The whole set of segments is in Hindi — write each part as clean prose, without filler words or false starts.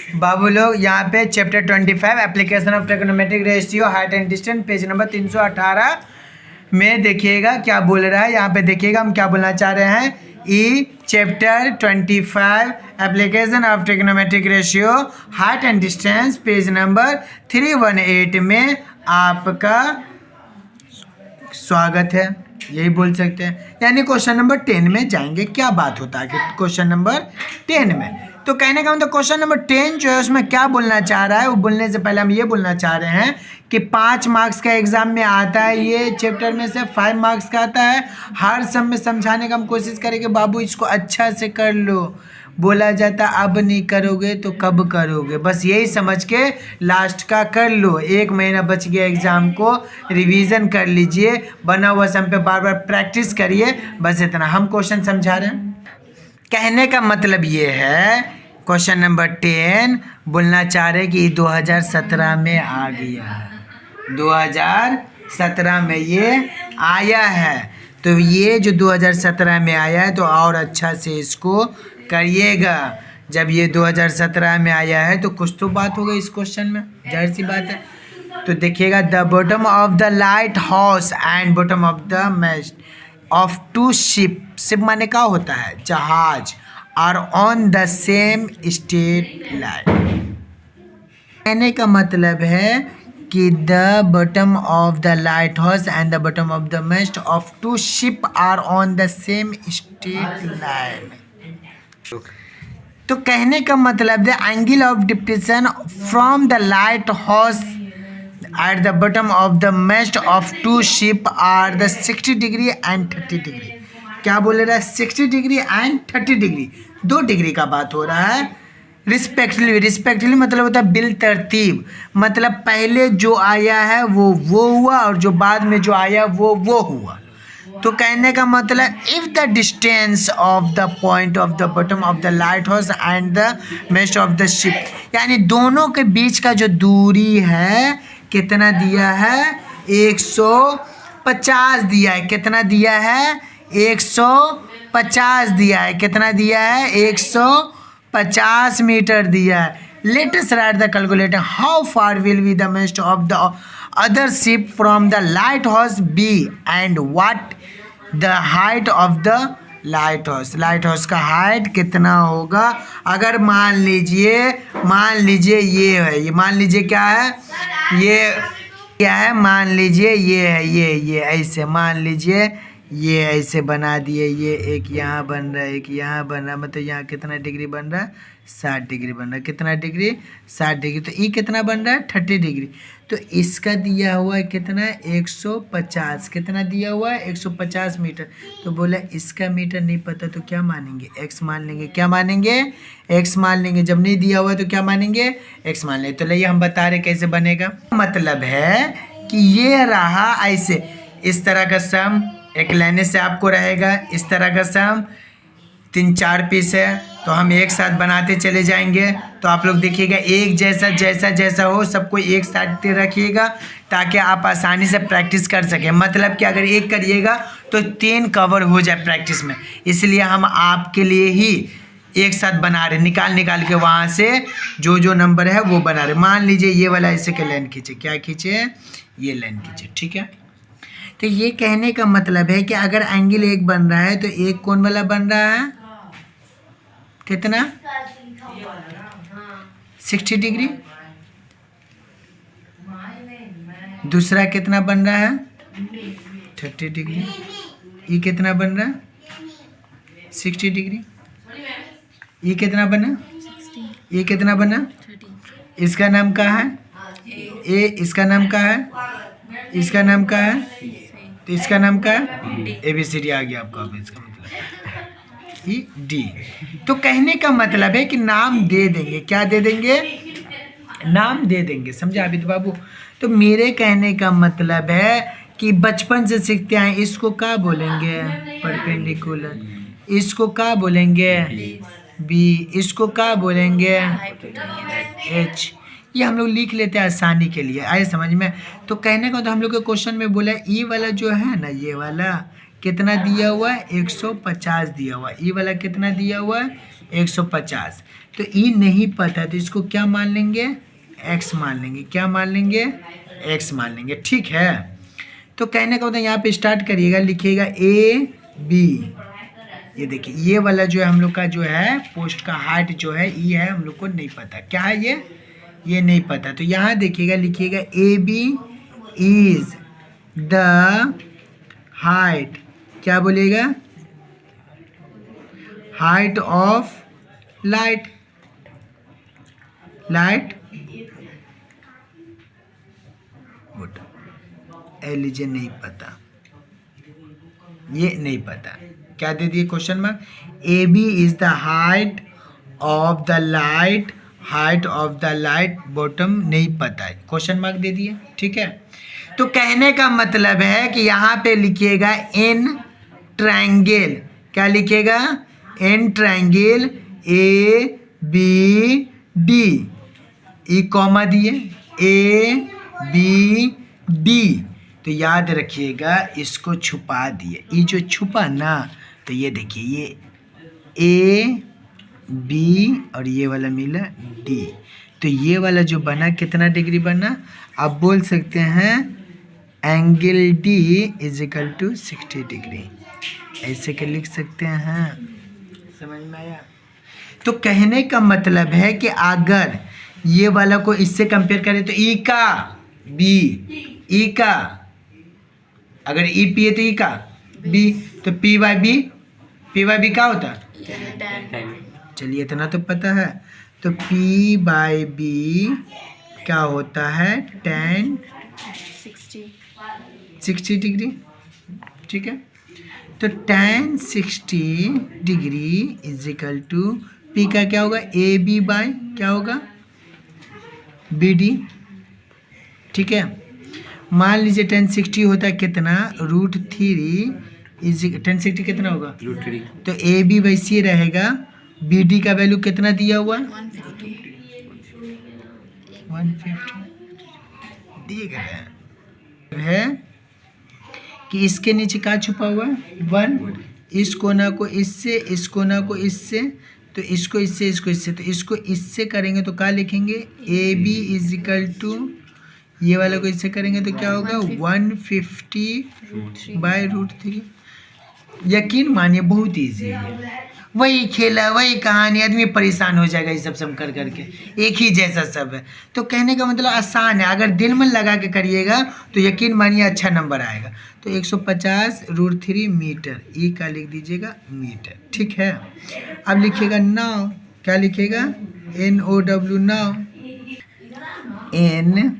बाबू लोग यहाँ पे chapter 25 application of trigonometric ratio height and distance page number 318 में देखिएगा क्या बोल रहा है। यहाँ पे देखिएगा हम क्या बोलना चाह रहे हैं। ई chapter 25 application of trigonometric ratio height and distance page number 318 में आपका स्वागत है, यही बोल सकते हैं। यानी क्वेश्चन नंबर 10 में जाएंगे। क्या बात होता है कि क्वेश्चन नंबर 10 में, तो कहने का मतलब क्वेश्चन नंबर 10 जो है उसमें क्या बोलना चाह रहा है, वो बोलने से पहले हम ये बोलना चाह रहे हैं कि 5 मार्क्स का एग्जाम में आता है, ये चैप्टर में से 5 मार्क्स का आता है। हर सब में समझाने का हम कोशिश करेंगे, बाबू इसको अच्छा से कर लो। बोला जाता अब नहीं करोगे तो कब करोगे, बस यही समझ के लास्ट का कर लो। 1 महीना बच गया एग्ज़ाम को, रिवीजन कर लीजिए, बना हुआ सम पे बार बार प्रैक्टिस करिए, बस इतना। हम क्वेश्चन समझा रहे हैं। कहने का मतलब ये है क्वेश्चन नंबर 10 बोलना चाह रहे कि 2017 में आ गया है, 2017 में ये आया है। तो ये जो 2017 में आया है तो और अच्छा से इसको करिएगा। जब ये 2017 में आया है तो कुछ तो बात हो गई इस क्वेश्चन में, जाहिर सी बात है। तो देखिएगा, the bottom of the lighthouse and bottom of the mast of 2 ship, ship माने क्या होता है, जहाज, are on the same straight line. कहने का मतलब है कि the bottom of the lighthouse and the bottom of the mast of 2 ship are on the same straight line. तो कहने का मतलब the angle of depression from the lighthouse at the bottom of the mast of 2 ship are the 60 degree and 30 degree. क्या बोले रहा है, 60 डिग्री एंड 30 डिग्री, 2 डिग्री का बात हो रहा है। रिस्पेक्टिवली, रिस्पेक्टिवली मतलब होता है बिल तरतीब, मतलब पहले जो आया है वो हुआ और जो बाद में जो आया वो हुआ। तो कहने का मतलब if the distance of the point of the bottom of the lighthouse and the mast of the ship, यानी दोनों के बीच का जो दूरी है कितना दिया है, 150 दिया है। कितना दिया है, 150 दिया है। कितना दिया है, 150 मीटर दिया है। Let us write the calculator, how far will be the mast of the other ship from the lighthouse B and what the height of the lighthouse. Lighthouse का हाइट कितना होगा। अगर मान लीजिए ये है, ये मान लीजिए क्या है, ये क्या है, मान लीजिए ये है, ये ऐसे मान लीजिए ये ऐसे बना दिए, ये एक यहाँ बन रहा है, एक यहाँ बन रहा है, मतलब यहाँ कितना डिग्री बन रहा है, 60 डिग्री बन रहा है। कितना डिग्री, 60 डिग्री। तो ये कितना बन रहा है, 30 डिग्री। तो इसका दिया हुआ है कितना, 150। कितना दिया हुआ है, 150 मीटर। तो बोला इसका मीटर नहीं पता तो क्या मानेंगे, एक्स मान लेंगे। क्या मानेंगे, एक्स मान लेंगे। जब नहीं दिया हुआ है तो क्या मानेंगे, एक्स मान लेंगे। तो लाइए हम बता रहे कैसे बनेगा। मतलब है कि ये रहा ऐसे, इस तरह का सम एक लेने से आपको रहेगा, इस तरह का सम 3-4 पीस है तो हम एक साथ बनाते चले जाएंगे। तो आप लोग देखिएगा एक जैसा हो सबको एक साथ रखिएगा ताकि आप आसानी से प्रैक्टिस कर सकें। मतलब कि अगर एक करिएगा तो 3 कवर हो जाए प्रैक्टिस में, इसलिए हम आपके लिए ही एक साथ बना रहे, निकाल के वहाँ से जो नंबर है वो बना रहे। मान लीजिए ये वाला ऐसे के लाइन खींचे, क्या खींचे, ये लाइन खींचे, ठीक है। तो ये कहने का मतलब है कि अगर एंगल 1 बन रहा है तो एक कौन वाला बन रहा है, कितना, 60 डिग्री। दूसरा कितना बन रहा है, 30 डिग्री। ये कितना बन रहा है, 60 डिग्री। ये कितना बना, ये कितना बना, इसका नाम क्या है, ए, इसका नाम क्या है, इसका नाम क्या है, तो इसका नाम क्या है, ABCD आ गया आपका। अब इसका मतलब ये डी। तो कहने का मतलब है कि नाम दे देंगे। क्या दे देंगे, नाम दे देंगे। समझा अभी तो बाबू। तो मेरे कहने का मतलब है कि बचपन से सीखते हैं, इसको क्या बोलेंगे, परपेंडिकुलर। इसको क्या बोलेंगे, बी। इसको क्या बोलेंगे, H। ये हम लोग लिख लेते हैं आसानी के लिए, आए समझ में। तो कहने का तो हम लोग के क्वेश्चन में बोला ई वाला जो है ना, ये वाला कितना दिया हुआ है, 150 दिया हुआ है। ई वाला कितना दिया हुआ है, 150। तो ई नहीं पता तो इसको क्या मान लेंगे, एक्स मान लेंगे। क्या मान लेंगे, एक्स मान लेंगे। ठीक है, तो कहने का मतलब यहाँ पे स्टार्ट करिएगा, लिखिएगा ए बी। ये देखिए ये वाला जो है हम लोग का जो है पोस्ट का हाइट जो है ई है, हम लोग को नहीं पता क्या है ये नहीं पता। तो यहाँ देखिएगा, लिखिएगा A B is the height, क्या बोलिएगा, हाइट ऑफ लाइट। गुड, लीजिए नहीं पता, ये नहीं पता, क्या दे दिए question mark. A B is the height of the light, height of the light bottom नहीं पता है, क्वेश्चन मार्क दे दिए। ठीक है, तो कहने का मतलब है कि यहाँ पे लिखिएगा इन ट्रायंगल, क्या लिखिएगा, in triangle A B D, E comma दिए ए बी डी, तो याद रखिएगा इसको छुपा दिए, ये जो छुपा ना, तो ये देखिए ये ए बी और ये वाला मिला डी, तो ये वाला जो बना कितना डिग्री बना, आप बोल सकते हैं angle D is equal to 60 degree, ऐसे के लिख सकते हैं। समझ में आया। तो कहने का मतलब है कि अगर ये वाला को इससे कंपेयर करें तो ई का बी, ई का अगर ई पी है तो ई का बी, तो पी बाई बी क्या होता है, चलिए इतना तो पता है। तो पी बाई बी क्या होता है, tan 60 डिग्री। ठीक है, तो tan 60 degree is equal to P का क्या होगा, ए बी बाई क्या होगा, बी डी। ठीक है, मान लीजिए tan 60 होता है कितना, √3 इज tan 60 कितना होगा, √3, तो ए बी वैसे रहेगा, बी डी का वैल्यू कितना दिया हुआ है 150। देख रहे हैं कि इसके नीचे क्या छुपा हुआ है 1, इस कोना को इससे, इस कोना को इससे, तो इसको इससे, इसको इससे, तो इसको इससे करेंगे तो क्या लिखेंगे, A B is equal to, ये वाला को इससे करेंगे तो क्या होगा 150 बाई √3। यकीन मानिए बहुत ईजी है, वही खेला वही कहानी, आदमी परेशान हो जाएगा ये सब सब कर करके, एक ही जैसा सब है। तो कहने का मतलब आसान है, अगर दिल मन लगा के करिएगा तो यकीन मानिए अच्छा नंबर आएगा। तो 150 √3 मीटर, ई का लिख दीजिएगा मीटर। ठीक है, अब लिखिएगा नाव, क्या लिखिएगा, NOW नाव, एन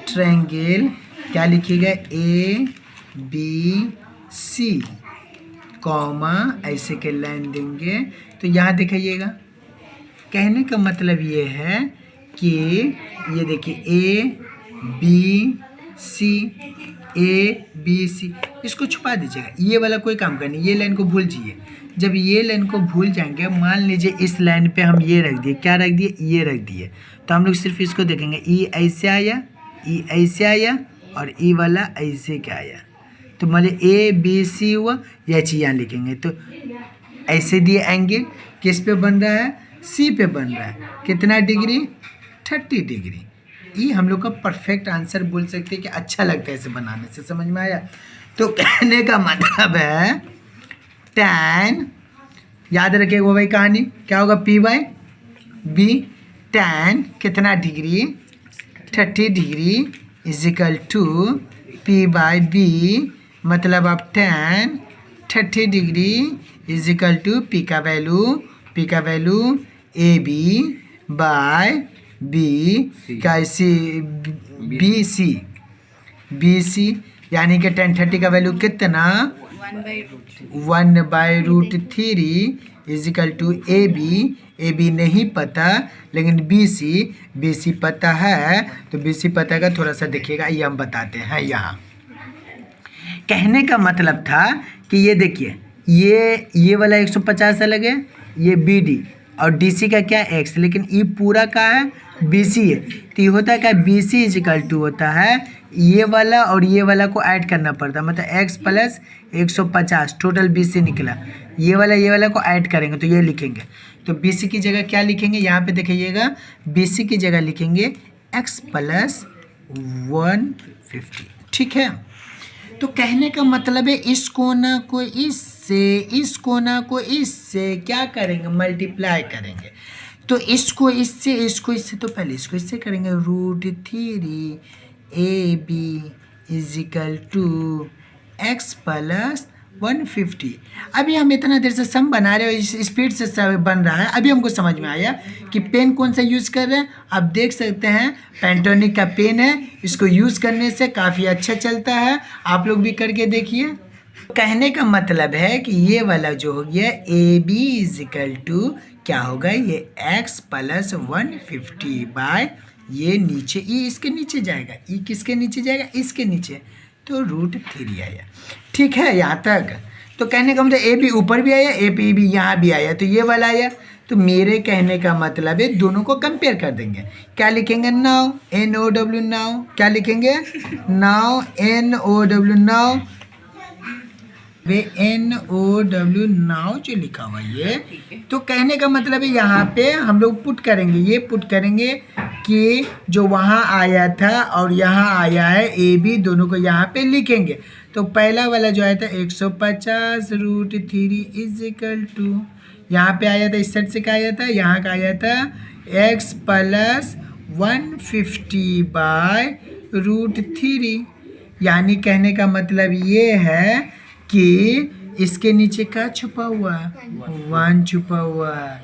ट्रायंगल क्या लिखिएगा, ABC कॉमा ऐसे के लाइन देंगे। तो यहाँ दिखाइएगा, कहने का मतलब ये है कि ये देखिए ABC, इसको छुपा दीजिएगा, ये वाला कोई काम करनी, ये लाइन को भूल जाइए। जब ये लाइन को भूल जाएंगे, मान लीजिए इस लाइन पे हम ये रख दिए, क्या रख दिए, ये रख दिए, तो हम लोग सिर्फ इसको देखेंगे, ई ऐसे आया, ई ऐसे आया और ई वाला ऐसे क्या आया, तो मान लीजिए ABC हुआ, यह चीज़ यहाँ लिखेंगे। तो ऐसे दिए एंगल किस पे बन रहा है, C पे बन रहा है, कितना डिग्री 30 डिग्री। ये हम लोग का परफेक्ट आंसर बोल सकते हैं कि अच्छा लगता है इसे बनाने से। समझ में आया। तो कहने का मतलब है tan, याद रखिएगा वो भाई कहानी क्या होगा, P बाई B, tan कितना degree 30 degree is equal to P by B, मतलब अब tan 30 degree is equal to P का वैल्यू AB बाय B का BC, यानी कि tan 30 का वैल्यू कितना 1/√3 इज इक्वल टू AB नहीं पता लेकिन BC पता है। तो BC पता का थोड़ा सा देखिएगा, ये हम बताते हैं। यहाँ कहने का मतलब था कि ये देखिए ये वाला 150 अलग है, ये BD और DC का क्या X, लेकिन ये पूरा का है BC है, तो ये होता है क्या BC इज इक्वल टू होता है ये वाला और ये वाला को ऐड करना पड़ता है, मतलब X प्लस 150 टोटल BC निकला, ये वाला को ऐड करेंगे तो ये लिखेंगे तो BC की जगह क्या लिखेंगे, यहाँ पे देखिएगा BC की जगह लिखेंगे x + 150। ठीक है, तो कहने का मतलब है इस कोना को इससे, इस कोना को इससे क्या करेंगे, मल्टीप्लाई करेंगे। तो इसको इससे, इसको इससे, तो पहले इसको इससे करेंगे, √3 AB = x + 150। अभी हम इतना देर से सम बना रहे हो, स्पीड से सब बन रहा है, अभी हमको समझ में आया कि पेन कौन सा यूज़ कर रहे हैं। आप देख सकते हैं पेंटोनिक का पेन है, इसको यूज़ करने से काफ़ी अच्छा चलता है, आप लोग भी करके देखिए। कहने का मतलब है कि ये वाला जो हो गया AB = क्या होगा, ये x + 150 बाय ये नीचे, ये इसके नीचे जाएगा, ये किसके नीचे जाएगा, इसके नीचे, तो √3 आया। ठीक है यहाँ तक। तो कहने का मतलब ए भी ऊपर भी आया, ए पी भी यहाँ भी आया, तो ये वाला आया। तो मेरे कहने का मतलब है दोनों को कंपेयर कर देंगे। क्या लिखेंगे, नाउ NOW, नाउ क्या लिखेंगे, नाउ NOW, नाउ वे NOW नाउ जो लिखा हुआ ये, तो कहने का मतलब है यहाँ पे हम लोग पुट करेंगे, ये पुट करेंगे कि जो वहाँ आया था और यहाँ आया है AB, दोनों को यहाँ पे लिखेंगे। तो पहला वाला जो आया था 150 √3 = यहाँ पे आया था, इस साइड से क्या आया था, यहाँ का आया था x + 150 बाय √3। यानी कहने का मतलब ये है कि इसके नीचे क्या छुपा हुआ है, 1 छुपा हुआ है।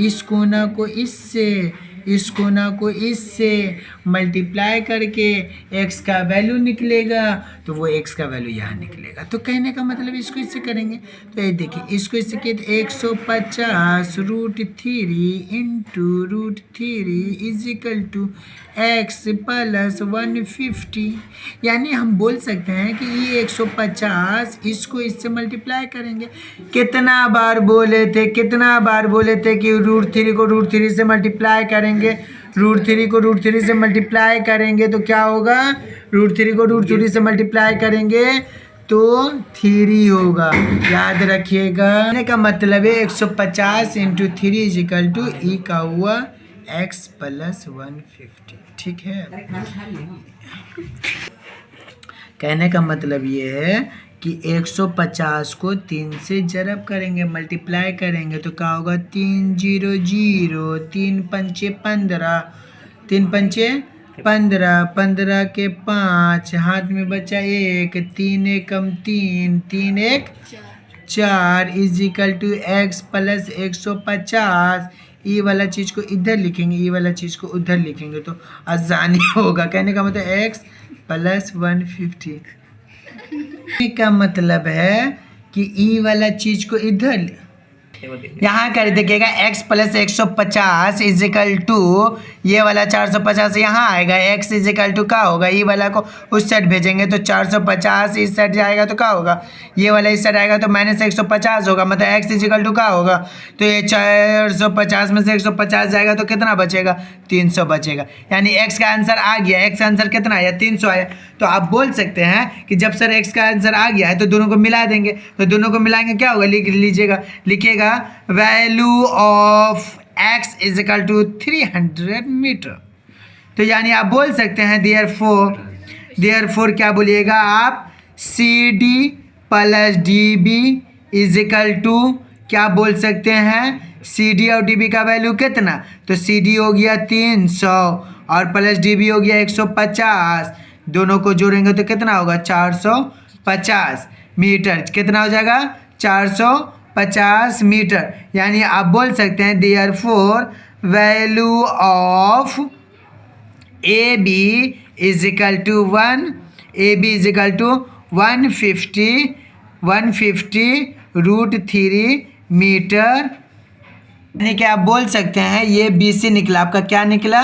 इस कोना को इससे, इस कोना को इससे मल्टीप्लाई करके x का वैल्यू निकलेगा, तो वो x का वैल्यू यहाँ निकलेगा। तो कहने का मतलब इसको इससे करेंगे, तो ये देखिए इसको इससे किए 150 √3 × √3 x + 150। यानी हम बोल सकते हैं कि ये 150 इसको इससे मल्टीप्लाई करेंगे। कितना बार बोले थे, कितना बार बोले थे कि √3 को √3 से मल्टीप्लाई करेंगे, √3 को √3 से मल्टीप्लाई करेंगे तो क्या होगा, √3 को √3 से मल्टीप्लाई करेंगे तो 3 होगा, याद रखिएगा। कहने का मतलब है 150 × 3 = e का हुआ x + 150। ठीक है, कहने का मतलब ये है कि 150 को 3 से जरब करेंगे, मल्टीप्लाई करेंगे तो क्या होगा, 3 0 0, 3 पंचे 15, 3 पंचे 15, 15 के 5, हाथ में बचा 1, 3 एकम 3, 3 1 4 = x + 150। ये वाला चीज़ को इधर लिखेंगे, ये वाला चीज़ को उधर लिखेंगे तो आसानी होगा। कहने का मतलब x + 150 का मतलब है कि ई वाला चीज़ को इधर यहाँ कर देखिएगा, x + 150 = ये वाला 450 यहाँ आएगा, x = क्या होगा, ये वाला को उस साइड भेजेंगे तो 450 इस साइड जाएगा तो क्या होगा, ये वाला इस साइड आएगा तो -150 होगा, मतलब x = क्या होगा, तो ये 450 में से 150 जाएगा तो कितना बचेगा, 300 बचेगा। यानी x का आंसर आ गया, x का आंसर कितना आया, 300 आया। तो आप बोल सकते हैं कि जब सर x का आंसर आ गया है तो दोनों को मिला देंगे, तो दोनों को मिलाएंगे क्या होगा, लिख लीजिएगा, लिखिएगा वैल्यू ऑफ x = 300 मीटर। तो यानी आप बोल सकते हैं देयरफॉर क्या बोलिएगा आप, CD + DB = क्या बोल सकते हैं, CD और DB का वैल्यू कितना, तो CD हो गया 300 और प्लस DB हो गया 150, दोनों को जोड़ेंगे तो कितना होगा, 450 मीटर। कितना हो जाएगा, 450 मीटर। यानी आप बोल सकते हैं देयरफॉर वैल्यू ऑफ AB = 150 √3 मीटर। यानी कि आप बोल सकते हैं ये BC निकला, आपका क्या निकला,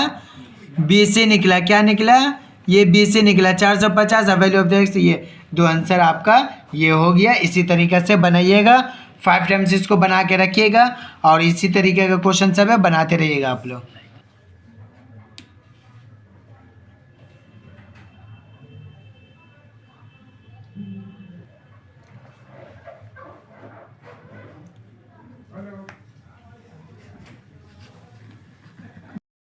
BC निकला, क्या निकला, ये BC निकला 450 वैल्यू ऑफ द x। ये दो आंसर आपका ये हो गया। इसी तरीके से बनाइएगा, 5 टाइम्स इसको बना के रखिएगा और इसी तरीके का क्वेश्चन सब है बनाते रहिएगा आप लोग।